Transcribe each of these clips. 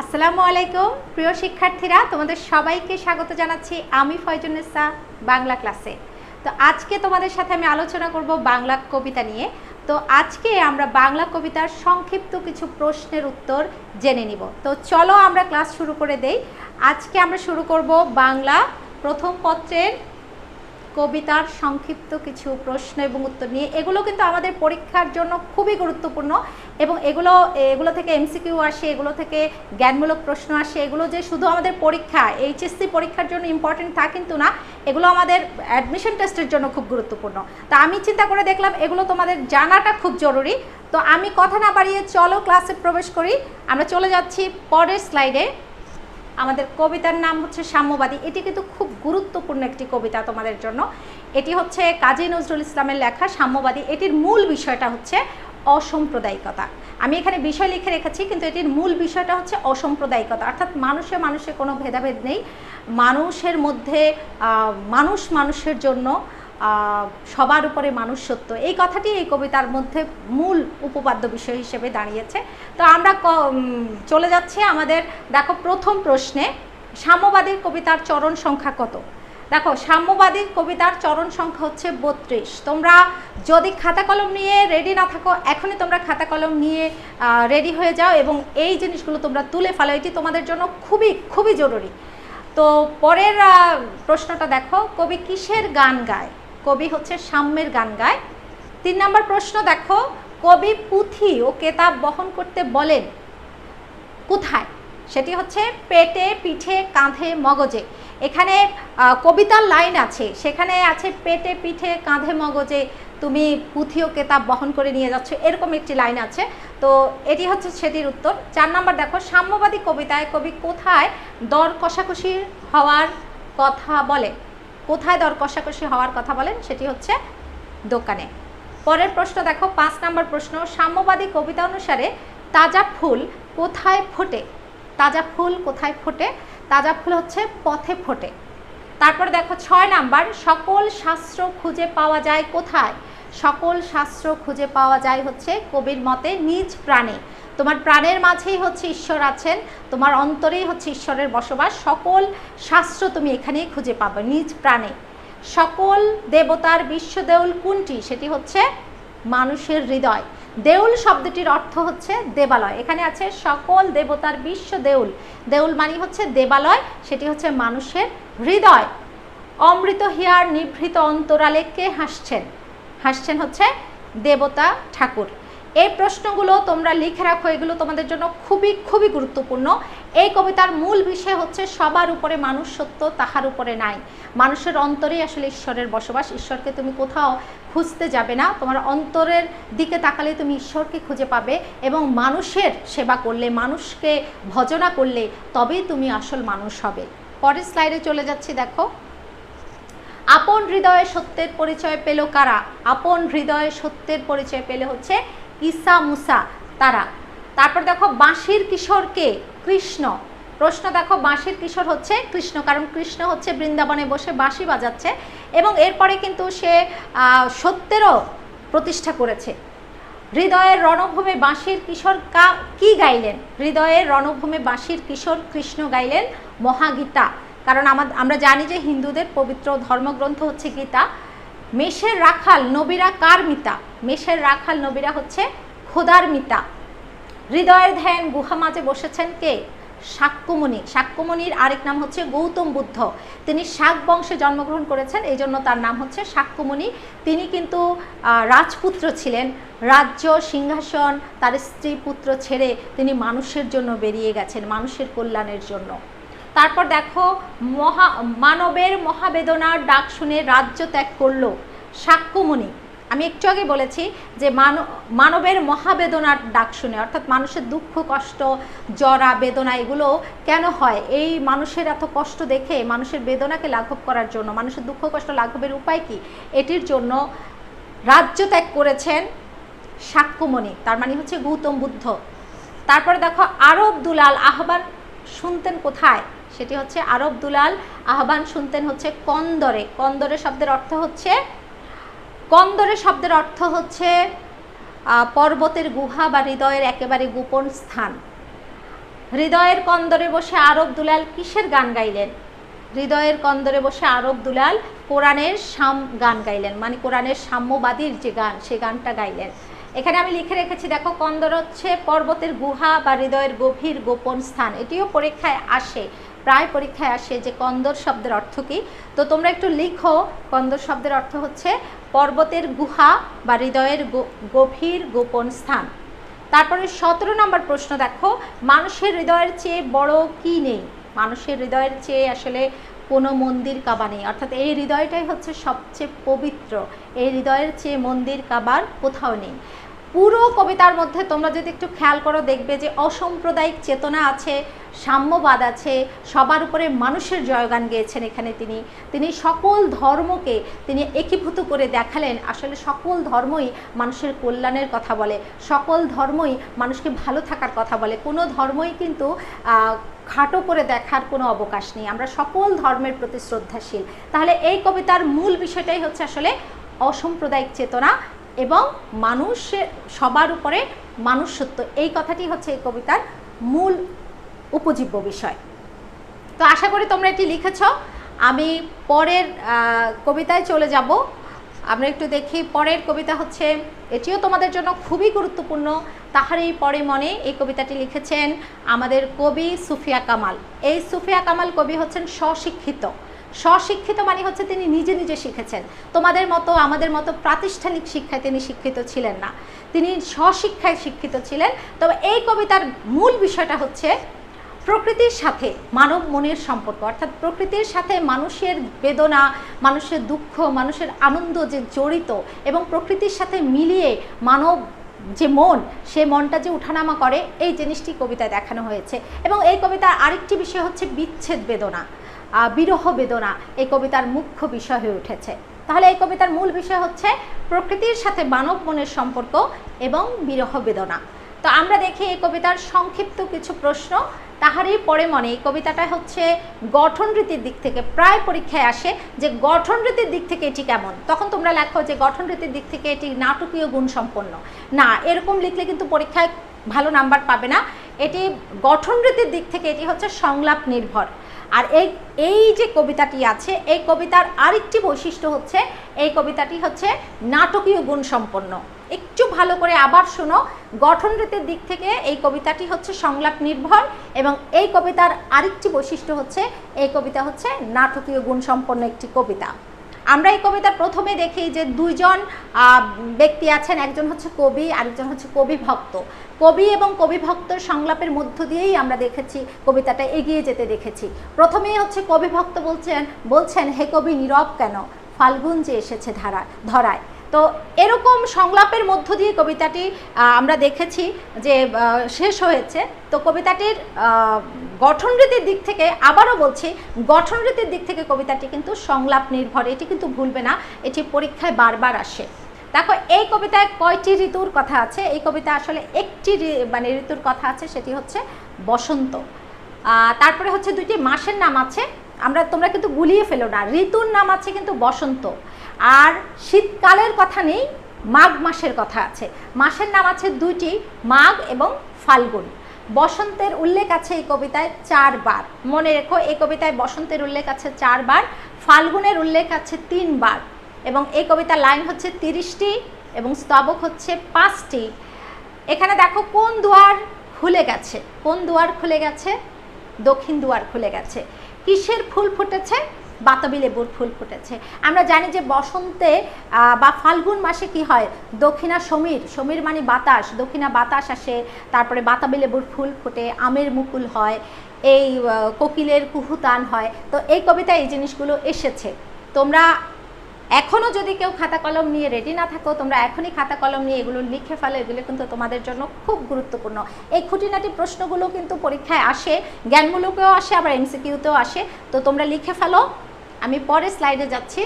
আসসালামু আলাইকুম প্রিয় শিক্ষার্থীরা, তোমাদের সবাইকে স্বাগত জানাচ্ছি আমি ফয়জুন্নেসা বাংলা ক্লাসে। তো আজকে তোমাদের সাথে আমি আলোচনা করব বাংলা কবিতা নিয়ে। তো আজকে আমরা বাংলা কবিতার সংক্ষিপ্ত কিছু প্রশ্নের উত্তর জেনে নিব। তো চলো আমরা ক্লাস শুরু করে দেই। আজকে আমরা শুরু করব বাংলা প্রথম পত্রের কবিতার সংক্ষিপ্ত কিছু প্রশ্ন এবং উত্তর নিয়ে। এগুলো কিন্তু আমাদের পরীক্ষার জন্য খুবই গুরুত্বপূর্ণ এবং এগুলো থেকে এমসিকিউ আসে, এগুলো থেকে জ্ঞানমূলক প্রশ্ন আসে। এগুলো যে শুধু আমাদের পরীক্ষা এইচএসসি পরীক্ষার জন্য ইম্পর্টেন্ট তা কিন্তু না, এগুলো আমাদের অ্যাডমিশন টেস্টের জন্য খুব গুরুত্বপূর্ণ। তা আমি চিন্তা করে দেখলাম এগুলো তোমাদের জানাটা খুব জরুরি। তো আমি কথা না বাড়িয়ে চলো ক্লাসে প্রবেশ করি। আমরা চলে যাচ্ছি পরের স্লাইডে। আমাদের কবিতার নাম হচ্ছে সাম্যবাদী। এটি কিন্তু খুব গুরুত্বপূর্ণ একটি কবিতা তোমাদের জন্য। এটি হচ্ছে কাজী নজরুল ইসলামের লেখা সাম্যবাদী। এটির মূল বিষয়টা হচ্ছে অসাম্প্রদায়িকতা। আমি এখানে বিষয় লিখে রেখেছি, কিন্তু এটির মূল বিষয়টা হচ্ছে অসাম্প্রদায়িকতা, অর্থাৎ মানুষে কোনো ভেদাভেদ নেই। মানুষের মধ্যে মানুষের জন্য সবার উপরে মানুষ সত্য, এই কথাটি এই কবিতার মধ্যে মূল উপপাদ্য বিষয় হিসেবে দাঁড়িয়েছে। তো আমরা চলে যাচ্ছি আমাদের দেখো প্রথম প্রশ্নে, সাম্যবাদী কবিতার চরণ সংখ্যা কত? দেখো সাম্যবাদী কবিতার চরণ সংখ্যা হচ্ছে 32। তোমরা যদি খাতা কলম নিয়ে রেডি না থাকো, এখনই তোমরা খাতা কলম নিয়ে রেডি হয়ে যাও এবং এই জিনিসগুলো তোমরা তুলে ফেলো, এটি তোমাদের জন্য খুবই খুবই জরুরি। তো পরের প্রশ্নটা দেখো, কবি কিসের গান গায়? কবি হচ্ছে সাম্যের গান গায়। 3 নম্বর প্রশ্ন দেখো, কবি পুঁথি ও কেতাব বহন করতে বলেন কোথায়? সেটি হচ্ছে পেটে, পিঠে, কাঁধে, মগজে। এখানে কবিতার লাইন আছে, সেখানে আছে পেটে, পিঠে, কাঁধে, মগজে তুমি পুঁথি ও কেতাব বহন করে নিয়ে যাচ্ছ, এরকম একটি লাইন আছে। তো এটি হচ্ছে সেটির উত্তর। 4 নম্বর দেখো, সাম্যবাদী কবিতায় কবি কোথায় দর কষাকষি হওয়ার কথা বলেন? কোথায় দর কষাকষি হওয়ার কথা বলেন? সেটি হচ্ছে দোকানে। পরের প্রশ্ন দেখো 5 নম্বর প্রশ্ন, সাম্যবাদী কবিতা অনুসারে তাজা ফুল কোথায় ফোটে? তাজা ফুল কোথায় ফোটে? তাজা ফুল হচ্ছে পথে ফোটে। তারপর দেখো 6 নাম্বার, সকল শাস্ত্র খুঁজে পাওয়া যায় কোথায়? সকল শাস্ত্র খুঁজে পাওয়া যায় হচ্ছে কবির মতে নিজ প্রাণে। তোমার প্রাণের মাঝেই হচ্ছে ঈশ্বর আছেন, তোমার অন্তরেই হচ্ছে ঈশ্বরের বসবাস। সকল শাস্ত্র তুমি এখানেই খুঁজে পাবে নিজ প্রাণে। সকল দেবতার বিশ্বদেউল কোনটি? সেটি হচ্ছে মানুষের হৃদয়। দেউল শব্দটির অর্থ হচ্ছে দেবালয়। এখানে আছে সকল দেবতার বিশ্ব দেউল, দেউল মানে হচ্ছে দেবালয়, সেটি হচ্ছে মানুষের হৃদয়। অমৃত হিয়ার নিভৃত অন্তরালে কে হাসছেন? হাসছেন হচ্ছে দেবতা ঠাকুর। এই প্রশ্নগুলো তোমরা লিখে রাখো, এগুলো তোমাদের জন্য খুবই খুবই গুরুত্বপূর্ণ। এই কবিতার মূল বিষয় হচ্ছে সবার উপরে মানুষ সত্য, তাহার উপরে নাই। মানুষের অন্তরেই আসলে ঈশ্বরের বসবাস। ঈশ্বরকে তুমি কোথাও খুঁজতে যাবে না, তোমার অন্তরের দিকে তাকালে তুমি ঈশ্বরকে খুঁজে পাবে এবং মানুষের সেবা করলে, মানুষকে ভজনা করলে তবেই তুমি আসল মানুষ হবে। পরের স্লাইডে চলে যাচ্ছি। দেখো, আপন হৃদয়ে সত্যের পরিচয় পেল কারা? আপন হৃদয়ে সত্যের পরিচয় পেলে হচ্ছে ঈসা মুসা তারা। তারপর দেখো, বাঁশির কিশোরকে? কৃষ্ণ। প্রশ্ন দেখো, বাঁশির কিশোর হচ্ছে কৃষ্ণ, কারণ কৃষ্ণ হচ্ছে বৃন্দাবনে বসে বাঁশি বাজাচ্ছে এবং এরপরে কিন্তু সে সত্যেরও প্রতিষ্ঠা করেছে। হৃদয়ের রণভূমে বাঁশির কিশোর কি গাইলেন? হৃদয়ের রণভূমে বাঁশির কিশোর কৃষ্ণ গাইলেন মহাগীতা, কারণ আমরা জানি যে হিন্দুদের পবিত্র ধর্মগ্রন্থ হচ্ছে গীতা। মেষের রাখাল নবীরা কার মিতা? মেষের রাখাল নবীরা হচ্ছে খোদার মিতা। হৃদয়ের ধ্যান গুহা মাঝে বসেছেন কে? শাক্যমুনি। শাক্যমুনির আরেক নাম হচ্ছে গৌতম বুদ্ধ। তিনি শাক বংশে জন্মগ্রহণ করেছেন, এই জন্য তার নাম হচ্ছে শাক্যমুনি। তিনি কিন্তু রাজপুত্র ছিলেন, রাজ্য সিংহাসন তার স্ত্রী পুত্র ছেড়ে তিনি মানুষের জন্য বেরিয়ে গেছেন, মানুষের কল্যাণের জন্য। তারপর দেখো, মানবের মহাবেদনার ডাক শুনে রাজ্য ত্যাগ করলো শাক্যমুনি। আমি একটু আগে বলেছি যে মানবের মহাবেদনার ডাক শুনে, অর্থাৎ মানুষের দুঃখ কষ্ট জরা বেদনা এগুলো কেন হয়? এই মানুষের এত কষ্ট দেখে মানুষের বেদনাকে লাঘব করার জন্য, মানুষের দুঃখ কষ্ট লাঘবের উপায় কি, এটির জন্য রাজ্য ত্যাগ করেছেন শাক্যমুনি, তার মানে হচ্ছে গৌতম বুদ্ধ। তারপরে দেখো, আরব দুলাল আহ্বান শুনতেন কোথায়? সেটি হচ্ছে আরব দুলাল আহ্বান শুনতেন হচ্ছে কন্দরে। কন্দরে শব্দের অর্থ হচ্ছে পর্বতের গুহা বা হৃদয়ের একেবারে গোপন স্থান। হৃদয়ের কন্দরে বসে আরব দুলাল কিসের গান গাইলেন? হৃদয়ের কন্দরে বসে আরব দুলাল কোরআনের গান গাইলেন, মানে কোরআনের সাম্যবাদীর যে গান, সে গানটা গাইলেন। এখানে আমি লিখে রেখেছি, দেখো, কন্দর হচ্ছে পর্বতের গুহা বা হৃদয়ের গভীর গোপন স্থান। এটিও পরীক্ষায় আসে, প্রায় পরীক্ষায় আসে যে কন্দর শব্দের অর্থ কী। তো তোমরা একটু লিখো, কন্দর শব্দের অর্থ হচ্ছে পর্বতের গুহা বা হৃদয়ের গভীর গোপন স্থান। তারপরে 17 নম্বর প্রশ্ন দেখো, মানুষের হৃদয়ের চেয়ে বড় কি নেই? মানুষের হৃদয়ের চেয়ে আসলে কোনো মন্দির কাবা নেই, অর্থাৎ এই হৃদয়টাই হচ্ছে সবচেয়ে পবিত্র। এই হৃদয়ের চেয়ে মন্দির কাবার কোথাও নেই। পুরো কবিতার মধ্যে তোমরা যদি একটু খেয়াল করো, দেখবে যে অসাম্প্রদায়িক চেতনা আছে, সাম্যবাদ আছে, সবার উপরে মানুষের জয়গান গেয়েছেন এখানে তিনি সকল ধর্মকে তিনি একীভূত করে দেখালেন। আসলে সকল ধর্মই মানুষের কল্যাণের কথা বলে, সকল ধর্মই মানুষকে ভালো থাকার কথা বলে, কোনো ধর্মই কিন্তু খাটো করে দেখার কোনো অবকাশ নেই। আমরা সকল ধর্মের প্রতি শ্রদ্ধাশীল। তাহলে এই কবিতার মূল বিষয়টাই হচ্ছে আসলে অসাম্প্রদায়িক চেতনা এবং মানুষের সবার উপরে মানুষত্ব, এই কথাটি হচ্ছে এই কবিতার মূল উপজীব্য বিষয়। তো আশা করি তোমরা এটি লিখেছ। আমি পরের কবিতায় চলে যাব। আমরা একটু দেখি, পরের কবিতা হচ্ছে, এটিও তোমাদের জন্য খুবই গুরুত্বপূর্ণ। তাহারই পরে মনে, এই কবিতাটি লিখেছেন আমাদের কবি সুফিয়া কামাল। এই সুফিয়া কামাল কবি হচ্ছেন স্বশিক্ষিত। স্বশিক্ষিত মানে হচ্ছে তিনি নিজে নিজে শিখেছেন। তোমাদের মতো আমাদের মতো প্রাতিষ্ঠানিক শিক্ষায় তিনি শিক্ষিত ছিলেন না, তিনি স্বশিক্ষায় শিক্ষিত ছিলেন। তবে এই কবিতার মূল বিষয়টা হচ্ছে প্রকৃতির সাথে মানব মনের সম্পর্ক, অর্থাৎ প্রকৃতির সাথে মানুষের বেদনা, মানুষের দুঃখ, মানুষের আনন্দ যে জড়িত, এবং প্রকৃতির সাথে মিলিয়ে মানব যে মন, সে মনটা যে উঠানামা করে, এই জিনিসটি কবিতায় দেখানো হয়েছে। এবং এই কবিতার আরেকটি বিষয় হচ্ছে বিচ্ছেদ বেদনা, বিরহ বেদনা এই কবিতার মুখ্য বিষয় হয়ে উঠেছে। তাহলে এই কবিতার মূল বিষয় হচ্ছে প্রকৃতির সাথে মানব মনের সম্পর্ক এবং বিরহ বেদনা। তো আমরা দেখি এই কবিতার সংক্ষিপ্ত কিছু প্রশ্ন। তাহারই পরে মনে, এই কবিতাটা হচ্ছে গঠন রীতির দিক থেকে প্রায় পরীক্ষায় আসে যে গঠন রীতির দিক থেকে এটি কেমন। তখন তোমরা লেখো যে গঠন রীতির দিক থেকে এটি নাটকীয় গুণ সম্পন্ন। না, এরকম লিখলে কিন্তু পরীক্ষায় ভালো নাম্বার পাবে না। এটি গঠন রীতির দিক থেকে এটি হচ্ছে সংলাপ নির্ভর। আর এই যে কবিতাটি আছে, এই কবিতার আরেকটি বৈশিষ্ট্য হচ্ছে এই কবিতাটি হচ্ছে নাটকীয় গুণ সম্পন্ন। একটু ভালো করে আবার শোনো, গঠন রীতির দিক থেকে এই কবিতাটি হচ্ছে সংলাপ নির্ভর, এবং এই কবিতার আরেকটি বৈশিষ্ট্য হচ্ছে এই কবিতা হচ্ছে নাটকীয় গুণ সম্পন্ন একটি কবিতা। আমরা এই কবিতার প্রথমে দেখি যে দুইজন ব্যক্তি আছেন, একজন হচ্ছে কবি, আরেকজন হচ্ছে কবি ভক্ত। কবি এবং কবি ভক্তর সংলাপের মধ্য দিয়েই আমরা দেখেছি কবিতাটা এগিয়ে যেতে দেখেছি। প্রথমেই হচ্ছে কবি ভক্ত বলছেন হে কবি নীরব কেন, ফাল্গুন যে এসেছে ধরায়। তো এরকম সংলাপের মধ্য দিয়ে কবিতাটি আমরা দেখেছি যে শেষ হয়েছে। তো কবিতাটির গঠন রীতির দিক থেকে, আবারও বলছি, গঠন রীতির দিক থেকে কবিতাটি কিন্তু সংলাপ নির্ভর। এটি কিন্তু ভুলবে না, এটি পরীক্ষায় বারবার আসে। দেখো, এই কবিতায় কয়টি ঋতুর কথা আছে? এই কবিতা আসলে একটি ঋতুর কথা আছে, সেটি হচ্ছে বসন্ত। তারপরে হচ্ছে দুইটি মাসের নাম আছে, তোমরা কিন্তু গুলিয়ে ফেলো না, ঋতুর নাম আছে কিন্তু বসন্ত। আর শীতকালের কথা নেই, মাঘ মাসের কথা আছে। মাসের নাম আছে দুইটি, মাঘ এবং ফাল্গুন। বসন্তের উল্লেখ আছে এই কবিতায় 4 বার। মনে রেখো, এই কবিতায় বসন্তের উল্লেখ আছে 4 বার, ফাল্গুনের উল্লেখ আছে 3 বার, এবং এই কবিতার লাইন হচ্ছে 30টি এবং স্তবক হচ্ছে 5টি। এখানে দেখো কোন দুয়ার খুলে গেছে, কোন দুয়ার খুলে গেছে? দক্ষিণ দুয়ার খুলে গেছে। কিসের ফুল ফুটেছে? বাতাবি লেবুর ফুল ফুটেছে। আমরা জানি যে বসন্তে বা ফাল্গুন মাসে কি হয়, দক্ষিণা সমীর মানে বাতাস, দক্ষিণা বাতাস আসে, তারপরে বাতাবি লেবুর ফুল ফোটে, আমের মুকুল হয়, এই কোকিলের কুহুতান হয়। তো এই কবিতায় এই জিনিসগুলো এসেছে। তোমরা এখনও যদি কেউ খাতা কলম নিয়ে রেডি না থাকো, তোমরা এখনই খাতা কলম নিয়ে এগুলো লিখে ফেলো। এগুলো কিন্তু তোমাদের জন্য খুব গুরুত্বপূর্ণ। এই খুঁটিনাটি প্রশ্নগুলো কিন্তু পরীক্ষায় আসে, জ্ঞানমূলকেও আসে, আবার এমসিকিউতেও আসে। তো তোমরা লিখে ফেলো। আমি পরের স্লাইডে যাচ্ছি।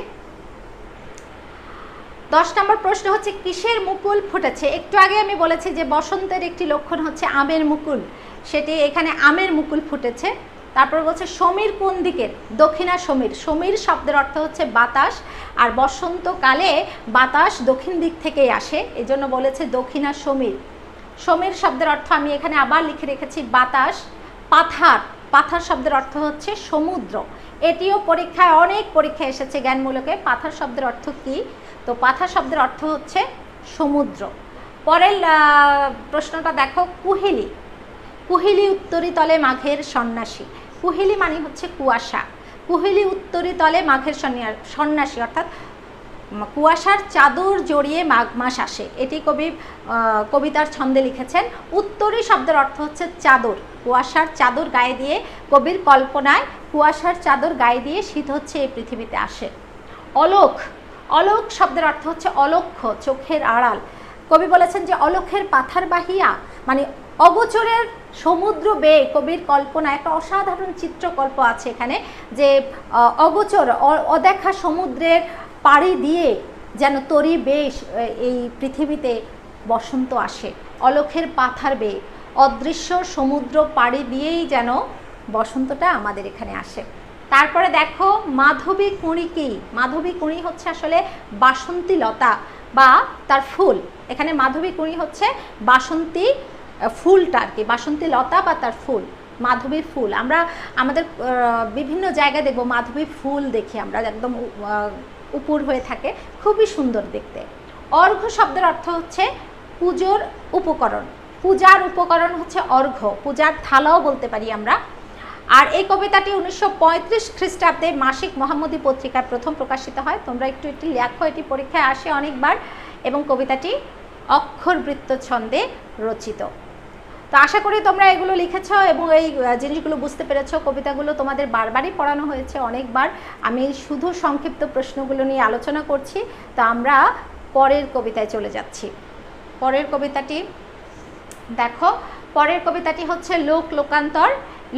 10 নম্বর প্রশ্ন হচ্ছে কিসের মুকুল ফুটেছে? একটু আগে আমি বলেছি যে বসন্তের একটি লক্ষণ হচ্ছে আমের মুকুল, সেটি এখানে আমের মুকুল ফুটেছে। তারপর বলছে সমীর কোন দিকের? দক্ষিণা সমীর। সমীর শব্দের অর্থ হচ্ছে বাতাস, আর বসন্তকালে বাতাস দক্ষিণ দিক থেকেই আসে, এই জন্য বলেছে দক্ষিণা সমীর। সমীর শব্দের অর্থ আমি এখানে আবার লিখে রেখেছি বাতাস, পাথার, পাথার শব্দের অর্থ হচ্ছে সমুদ্র। এটিও পরীক্ষায় অনেক পরীক্ষায় এসেছে জ্ঞানমূলকে। পাথার শব্দের অর্থ কি? তো পাথার শব্দের অর্থ হচ্ছে সমুদ্র। পরের প্রশ্নটা দেখো, কুহেলি। কুহেলি উত্তরি তলে মাঘের সন্ন্যাসী। কুহেলি মানে হচ্ছে কুয়াশা। কুহেলি উত্তরি তলে মাঘের সন্ন্যাসী অর্থাৎ কুয়াশার চাদর জড়িয়ে মাঘ মাস আসে, এটি কবি কবিতার ছন্দে লিখেছেন। উত্তরী শব্দের অর্থ হচ্ছে চাদর। কুয়াশার চাদর গায়ে দিয়ে, কবির কল্পনায় কুয়াশার চাদর গায়ে দিয়ে শীত হচ্ছে এই পৃথিবীতে আসে। অলোক, অলোক শব্দের অর্থ হচ্ছে অলক্ষ্য, চোখের আড়াল। কবি বলেছেন যে অলক্ষের পাথার বাহিয়া, মানে অগোচরের সমুদ্র বেয়ে কবির কল্পনায় একটা অসাধারণ চিত্রকল্প আছে এখানে, যে অগোচর অদেখা সমুদ্রের পাড়ি দিয়ে যেন তরি বেশ এই পৃথিবীতে বসন্ত আসে। অলক্ষের পাথার বেয়ে অদৃশ্য সমুদ্র পাড়ি দিয়েই যেন বসন্তটা আমাদের এখানে আসে। তারপরে দেখো মাধবী কুঁড়ি কি? মাধবী কুঁড়ি হচ্ছে আসলে বাসন্তী লতা বা তার ফুল। এখানে মাধবী কুঁড়ি হচ্ছে বাসন্তী ফুলটা আর কি, বাসন্তী লতা বা তার ফুল, মাধবীর ফুল। আমরা আমাদের বিভিন্ন জায়গায় দেখবো মাধবীর ফুল দেখি আমরা, একদম উপর হয়ে থাকে, খুবই সুন্দর দেখতে। অর্ঘ্য শব্দের অর্থ হচ্ছে পুজোর উপকরণ। পূজার উপকরণ হচ্ছে অর্ঘ্য, পূজার থালাও বলতে পারি আমরা। আর এই কবিতাটি 1935 খ্রিস্টাব্দে মাসিক মোহাম্মদী পত্রিকায় প্রথম প্রকাশিত হয়। তোমরা একটু লেখো, এটি পরীক্ষায় আসে অনেকবার। এবং কবিতাটি অক্ষরবৃত্ত ছন্দে রচিত। তো আশা করি তোমরা এগুলো লিখেছ এবং এই জিনিসগুলো বুঝতে পেরেছ। কবিতাগুলো তোমাদের বারবারই পড়ানো হয়েছে অনেকবার। আমি শুধু সংক্ষিপ্ত প্রশ্নগুলো নিয়ে আলোচনা করছি। তো আমরা পরের কবিতায় চলে যাচ্ছি। পরের কবিতাটি দেখো, পরের কবিতাটি হচ্ছে লোক লোকান্তর।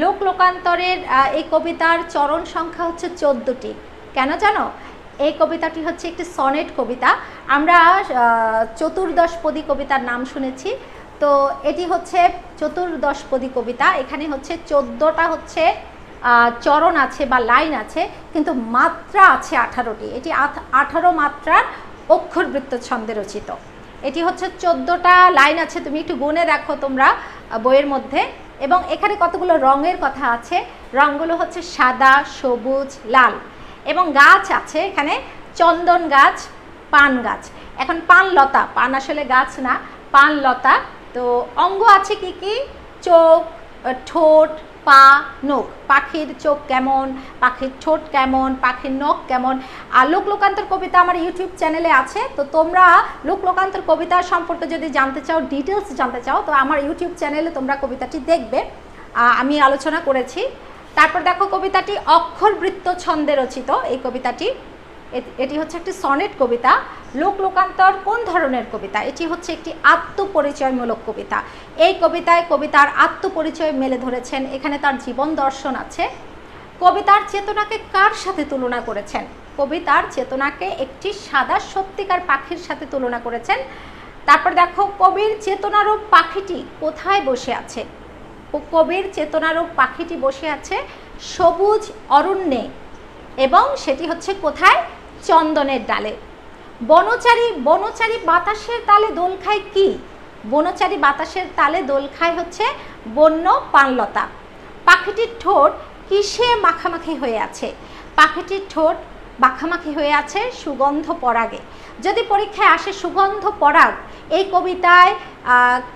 লোক লোকান্তরের এই কবিতার চরণ সংখ্যা হচ্ছে 14টি। কেন জানো? এই কবিতাটি হচ্ছে একটি সনেট কবিতা। আমরা চতুর্দশপদী কবিতার নাম শুনেছি, তো এটি হচ্ছে চতুর্দশপদী কবিতা। এখানে হচ্ছে 14টা হচ্ছে চরণ আছে বা লাইন আছে, কিন্তু মাত্রা আছে 18টি। এটি 18 মাত্রার অক্ষরবৃত্ত ছন্দে রচিত। এটি হচ্ছে 14টা লাইন আছে, তুমি একটু গুনে দেখো তোমরা বইয়ের মধ্যে। এবং এখানে কতগুলো রঙের কথা আছে, রঙগুলো হচ্ছে সাদা, সবুজ, লাল। এবং গাছ আছে এখানে, চন্দন গাছ, পান গাছ। এখন পান লতা, পান আসলে গাছ না, পান লতা। তো অঙ্গ আছে কি কি? চোখ, ঠোঁট, পা, নখ। পাখির চোখ কেমন, পাখির ঠোঁট কেমন, পাখির নখ কেমন। আর লোক লোকান্তর কবিতা আমার ইউটিউব চ্যানেলে আছে। তো তোমরা লোক লোকান্তর কবিতা সম্পর্কে যদি জানতে চাও, ডিটেলস জানতে চাও, তো আমার ইউটিউব চ্যানেলে তোমরা কবিতাটি দেখবে, আমি আলোচনা করেছি। তারপর দেখো কবিতাটি অক্ষরবৃত্ত ছন্দে রচিত। এই কবিতাটি, এটি হচ্ছে একটি সনেট কবিতা। লোক লোকান্তর কোন ধরনের কবিতা? এটি হচ্ছে একটি আত্মপরিচয়মূলক কবিতা। এই কবিতায় কবিতার আত্মপরিচয় মেলে ধরেছেন। এখানে তার জীবন দর্শন আছে। কবিতার চেতনাকে কার সাথে তুলনা করেছেন? কবিতার চেতনাকে একটি সাদা সত্যিকার পাখির সাথে তুলনা করেছেন। তারপর দেখো কবির চেতনারূপ পাখিটি কোথায় বসে আছে? কবির চেতনারূপ পাখিটি বসে আছে সবুজ অরণ্যে, এবং সেটি হচ্ছে কোথায়? চন্দনের ডালে। বনচারী, বনচারী বাতাসের তালে দোল খায় কি? বনচারী বাতাসের তালে দোল খায় হচ্ছে বন্য পানলতা। পাখিটির ঠোঁট কিসে মাখামাখি হয়ে আছে? পাখিটির ঠোঁট মাখামাখি হয়ে আছে সুগন্ধ পরাগে। যদি পরীক্ষায় আসে সুগন্ধ পরাগ এই কবিতায়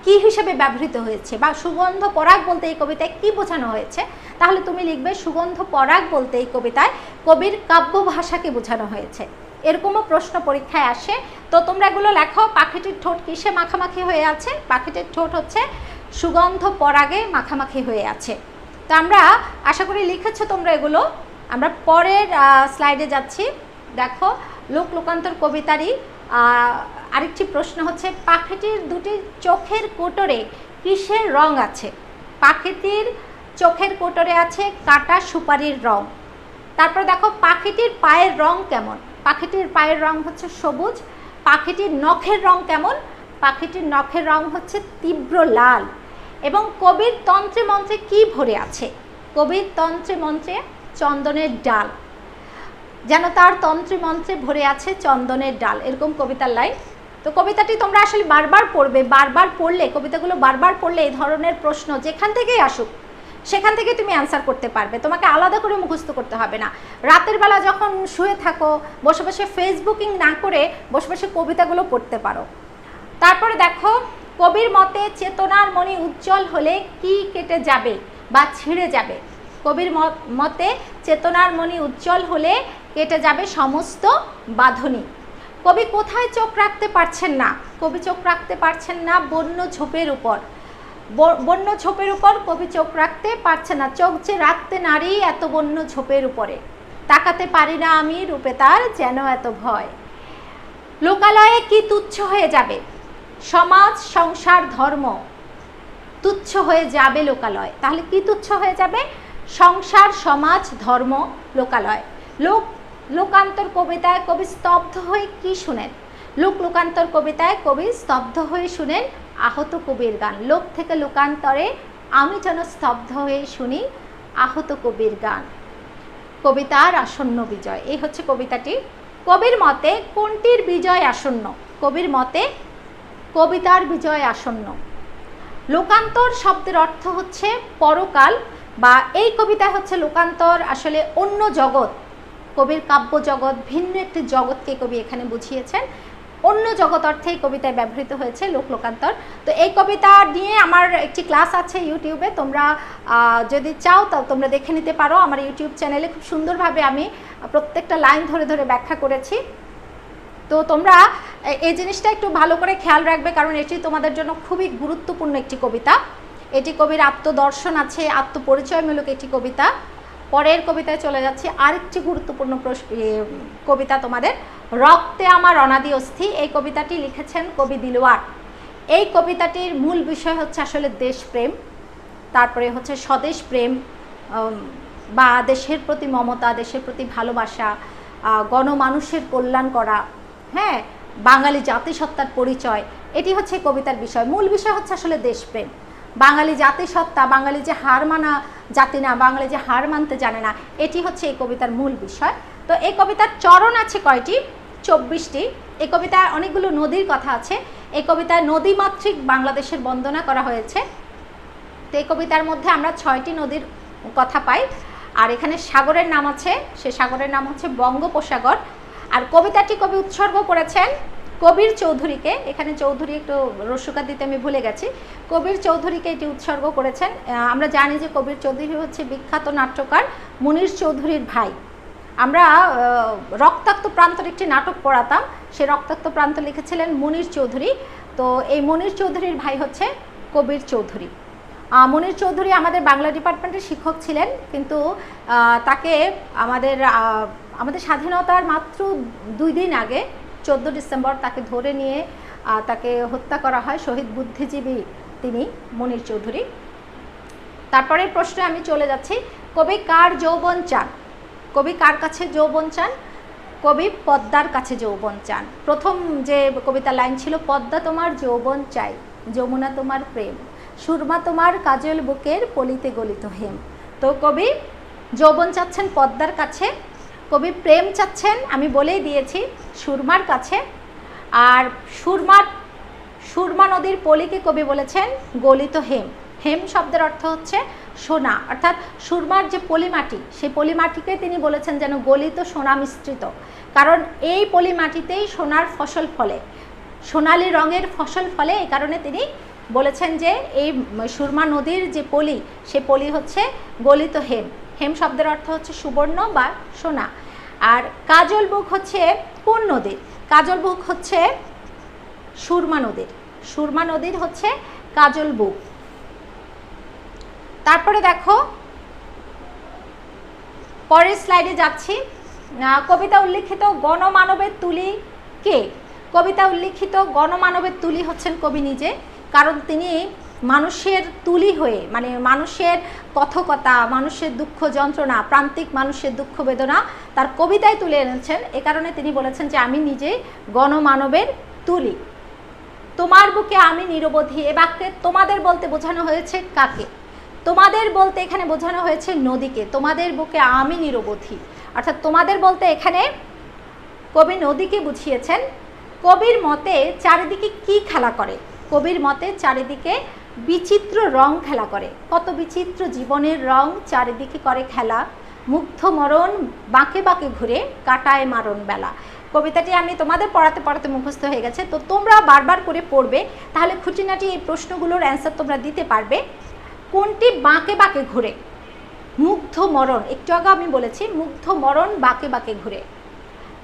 কি হিসেবে ব্যবহৃত হয়েছে, বা সুগন্ধ পরাগ বলতে এই কবিতায় কি বোঝানো হয়েছে, তাহলে তুমি লিখবে সুগন্ধ পরাগ বলতে এই কবিতায় কবির কাব্য ভাষাকে বোঝানো হয়েছে। এরকমও প্রশ্ন পরীক্ষায় আসে। তো তোমরা এগুলো লেখো। পাখিটির ঠোঁট কিসে মাখামাখি হয়ে আছে? পাখিটির ঠোঁট হচ্ছে সুগন্ধ পরাগে মাখামাখি হয়ে আছে। তো আমরা আশা করি লিখেছো তোমরা এগুলো। আমরা পরের স্লাইডে যাচ্ছি। দেখো লোক লোকান্তর কবিতারই আরেকটি প্রশ্ন হচ্ছে, পাখিটির দুটি চোখের কোটরে কিসের রং আছে? পাখিটির চোখের কোটরে আছে কাটা সুপারির রং। তারপর দেখো পাখিটির পায়ের রং কেমন? পাখিটির পায়ের রং হচ্ছে সবুজ। পাখিটির নখের রং কেমন? পাখিটির নখের রং হচ্ছে তীব্র লাল। এবং কবির তন্ত্রে মন্ত্রে কি ভরে আছে? কবির তন্ত্রে মন্ত্রে চন্দনের ডাল, যেন তার তন্ত্রে মন্ত্রে ভরে আছে চন্দনের ডাল, এরকম কবিতার লাইন। তো কবিতাটি তোমরা আসলে বারবার পড়বে। বারবার পড়লে, কবিতাগুলো বারবার পড়লে এই ধরনের প্রশ্ন যেখান থেকেই আসুক সেখান থেকে তুমি অ্যান্সার করতে পারবে, তোমাকে আলাদা করে মুখস্থ করতে হবে না। রাতের বেলা যখন শুয়ে থাকো বসে বসে ফেসবুকিং না করে বসে বসে কবিতাগুলো পড়তে পারো। তারপরে দেখো, কবির মতে চেতনার মণি উজ্জ্বল হলে কি কেটে যাবে বা ছিঁড়ে যাবে? কবির মতে চেতনার মণি উজ্জ্বল হলে কেটে যাবে সমস্ত বাঁধনি। কবি কোথায় চোখ রাখতে পারছেন না? কবি চোখ রাখতে পারছেন না বন্য ঝোপের উপর। বন্য ঝোপের উপর কবি চোখ রাখতে পারছে না। চোখ যে রাখতে নারী এত বন্য ঝোপের উপরে, তাকাতে পারি না আমি রূপে তার যেন এত ভয়। লোকালয়ে কি তুচ্ছ হয়ে যাবে? সমাজ, সংসার, ধর্ম তুচ্ছ হয়ে যাবে লোকালয়। তাহলে কি তুচ্ছ হয়ে যাবে? সংসার, সমাজ, ধর্ম, লোকালয়। লোকান্তর কবিতায় কবি স্তব্ধ হয়ে কি শুনেন? লোকান্তর কবিতায় কবি স্তব্ধ হয়ে শুনেন আহত কবির গান। লোক থেকে লোকান্তরে আমি যেন স্তব্ধ হয়ে শুনি আহত কবির গান। কবিতার আসন্ন বিজয়, এই হচ্ছে কবিতাটি। কবির মতে কোনটির বিজয় আসন্ন? কবির মতে কবিতার বিজয় আসন্ন। লোকান্তর শব্দের অর্থ হচ্ছে পরকাল, বা এই কবিতায় হচ্ছে লোকান্তর আসলে অন্য জগৎ। কবির কাব্য জগৎ, ভিন্ন একটি জগৎকে কবি এখানে বুঝিয়েছেন। অন্য জগৎ অর্থে এই কবিতায় ব্যবহৃত হয়েছে লোকান্তর। তো এই কবিতা নিয়ে আমার একটি ক্লাস আছে ইউটিউবে, তোমরা যদি চাও তাও তোমরা দেখে নিতে পারো। আমার ইউটিউব চ্যানেলে খুব সুন্দরভাবে আমি প্রত্যেকটা লাইন ধরে ধরে ব্যাখ্যা করেছি। তো তোমরা এই জিনিসটা একটু ভালো করে খেয়াল রাখবে, কারণ এটি তোমাদের জন্য খুবই গুরুত্বপূর্ণ একটি কবিতা। এটি কবির আত্মদর্শন আছে, আত্মপরিচয়মূলক একটি কবিতা। পরের কবিতায় চলে যাচ্ছি, আরেকটি গুরুত্বপূর্ণ কবিতা তোমাদের, রক্তে আমার অনাদি অস্থি। এই কবিতাটি লিখেছেন কবি দিলওয়ার। এই কবিতাটির মূল বিষয় হচ্ছে আসলে দেশপ্রেম, তারপরে হচ্ছে স্বদেশ প্রেম বা দেশের প্রতি মমতা, দেশের প্রতি ভালোবাসা, গণমানুষের কল্যাণ করা, হ্যাঁ, বাঙালি জাতিসত্তার পরিচয়, এটি হচ্ছে কবিতার বিষয়। মূল বিষয় হচ্ছে আসলে দেশপ্রেম, বাঙালি জাতিসত্তা, বাঙালি যে হার মানা জাতি না, বাঙালি যে হার মানতে জানে না, এটি হচ্ছে এই কবিতার মূল বিষয়। তো এই কবিতার চরণ আছে কয়টি? 24টি। এই কবিতায় অনেকগুলো নদীর কথা আছে। এই কবিতায় নদীমাতৃক বাংলাদেশের বন্দনা করা হয়েছে। তো এই কবিতার মধ্যে আমরা 6টি নদীর কথা পাই, আর এখানে সাগরের নাম আছে, সে সাগরের নাম হচ্ছে বঙ্গোপসাগর। আর কবিতাটি কবি উৎসর্গ করেছেন কবির চৌধুরীকে। এখানে চৌধুরী একটু রস্যুকা দিতে আমি ভুলে গেছি। কবির চৌধুরীকে এটি উৎসর্গ করেছেন। আমরা জানি যে কবির চৌধুরী হচ্ছে বিখ্যাত নাট্যকার মুনির চৌধুরীর ভাই। আমরা রক্তাক্ত প্রান্তর একটি নাটক পড়াতাম, সে রক্তাক্ত প্রান্ত লিখেছিলেন মুনির চৌধুরী। তো এই মুনির চৌধুরীর ভাই হচ্ছে কবির চৌধুরী। মুনির চৌধুরী আমাদের বাংলা ডিপার্টমেন্টের শিক্ষক ছিলেন, কিন্তু তাকে আমাদের স্বাধীনতার মাত্র 2 দিন আগে 14 ডিসেম্বর তাকে ধরে নিয়ে তাকে হত্যা করা হয়। শহীদ বুদ্ধিজীবী তিনি মুনির চৌধুরী। তারপরের প্রশ্নে আমি চলে যাচ্ছি, কবি কার যৌবন চান? কবি কার কাছে যৌবন চান? কবি পদ্মার কাছে যৌবন চান। প্রথম যে কবিতার লাইন ছিল, পদ্মা তোমার যৌবন চাই, যমুনা তোমার প্রেম, সুরমা তোমার কাজল বুকের পলিতে গলিত হেম। তো কবি যৌবন চাচ্ছেন পদ্মার কাছে, কবি প্রেম চাচ্ছেন, আমি বলেই দিয়েছি, সুরমার কাছে। আর সুরমা নদীর পলিকে কবি বলেছেন গলিত হেম। হেম শব্দের অর্থ হচ্ছে সোনা, অর্থাৎ সুরমার যে পলিমাটি, সেই পলিমাটিকে তিনি বলেছেন যেন গলিত সোনা মিশ্রিত, কারণ এই পলিমাটিতেই সোনার ফসল ফলে, সোনালি রঙের ফসল ফলে। এই কারণে তিনি বলেছেন যে এই সুরমা নদীর যে পলি, সে পলি হচ্ছে গলিত হেম। হেম শব্দের অর্থ হচ্ছে সুবর্ণ বা সোনা। আর কাজল বুক হচ্ছে কোন নদীর? কাজল বুক হচ্ছে সুরমা নদীর। সুরমা নদীর হচ্ছে কাজল বুক। তারপরে দেখো পরের স্লাইডে যাচ্ছি। কবিতা উল্লিখিত গণমানবের তুলি কে? কবিতা উল্লিখিত গণমানবের তুলি হচ্ছেন কবি নিজে, কারণ তিনি মানুষের তুলি হয়ে, মানে মানুষের কথকতা, মানুষের দুঃখ যন্ত্রণা, প্রান্তিক মানুষের দুঃখ বেদনা তার কবিতায় তুলে এনেছেন। এ কারণে তিনি বলেছেন যে আমি নিজে গণমানবের তুলি। তোমার বুকে আমি নিরবধি, এ বাক্যে তোমাদের বলতে বোঝানো হয়েছে কাকে? তোমাদের বলতে এখানে বোঝানো হয়েছে নদীকে। তোমাদের বুকে আমি নিরবধি, অর্থাৎ তোমাদের বলতে এখানে কবি নদীকে বুঝিয়েছেন। কবির মতে চারিদিকে কি খেলা করে? কবির মতে চারিদিকে বিচিত্র রং খেলা করে, কত বিচিত্র জীবনের রং চারিদিকে করে খেলা, মুগ্ধ মরণ বাঁকে বাঁকে ঘুরে কাটায় মারণ বেলা। কবিতাটি আমি তোমাদের পড়াতে পড়াতে মুখস্থ হয়ে গেছে, তো তোমরা বারবার করে পড়বে, তাহলে খুঁটিনাটি এই প্রশ্নগুলোর অ্যান্সার তোমরা দিতে পারবে। কোনটি বাঁকে বাঁকে ঘুরে? মুগ্ধ মরণ, একটু আগে আমি বলেছি মুগ্ধ মরণ বাঁকে বাঁকে ঘুরে।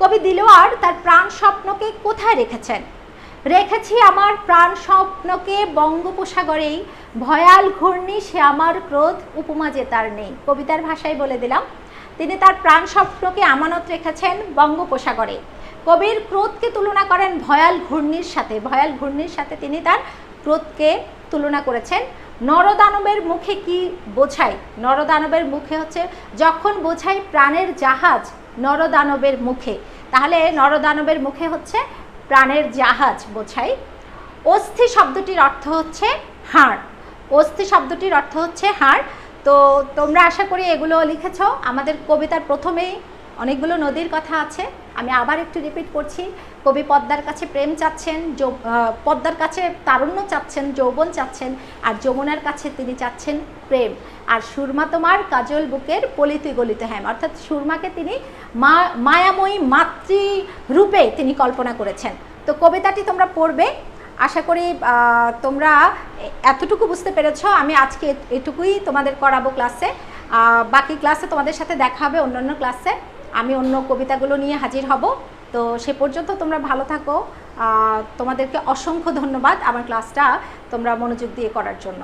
কবি দিলওয়ার তার প্রাণ স্বপ্নকে কোথায় রেখেছেন? রেখেছি আমার প্রাণ স্বপ্নকে বঙ্গোপসাগরেই, ভয়াল ঘূর্ণি সে আমার ক্রোধ, উপমা যে তার নেই। কবিতার ভাষায় বলে দিলাম, তিনি তার প্রাণ স্বপ্নকে আমানত রেখেছেন বঙ্গোপসাগরে। কবির ক্রোধকে তুলনা করেন ভয়াল ঘূর্ণির সাথে, ভয়াল ঘূর্ণির সাথে তিনি তার ক্রোধকে তুলনা করেছেন। নরদানবের মুখে কি বোঝায়? নরদানবের মুখে হচ্ছে যখন বোঝায় প্রাণের জাহাজ নরদানবের মুখে, তাহলে নরদানবের মুখে হচ্ছে প্রাণের জাহাজ বোঝায়। অস্থি শব্দটির অর্থ হচ্ছে হাড়, অস্থি শব্দটির অর্থ হচ্ছে হাড়। তো তোমরা আশা করি এগুলো লিখেছ। আমাদের কবিতার প্রথমেই অনেকগুলো নদীর কথা আছে, আমি আবার একটু রিপিট করছি। কবি পদ্মার কাছে প্রেম চাচ্ছেন, পদ্মার কাছে তারুণ্য চাচ্ছেন, যৌবন চাচ্ছেন, আর যমুনার কাছে তিনি চাচ্ছেন প্রেম। আর সুরমা তোমার কাজল বুকের পলিতে গলিতে হ্যাম, অর্থাৎ সুরমাকে তিনি মায়াময়ী মাতৃরূপে তিনি কল্পনা করেছেন। তো কবিতাটি তোমরা পড়বে, আশা করি তোমরা এতটুকু বুঝতে পেরেছ। আমি আজকে এটুকুই তোমাদের করাবো ক্লাসে, বাকি ক্লাসে তোমাদের সাথে দেখা হবে অন্যান্য ক্লাসে। আমি অন্য কবিতাগুলো নিয়ে হাজির হব। তো সে পর্যন্ত তোমরা ভালো থাকো। তোমাদেরকে অসংখ্য ধন্যবাদ আমার ক্লাসটা তোমরা মনোযোগ দিয়ে করার জন্য।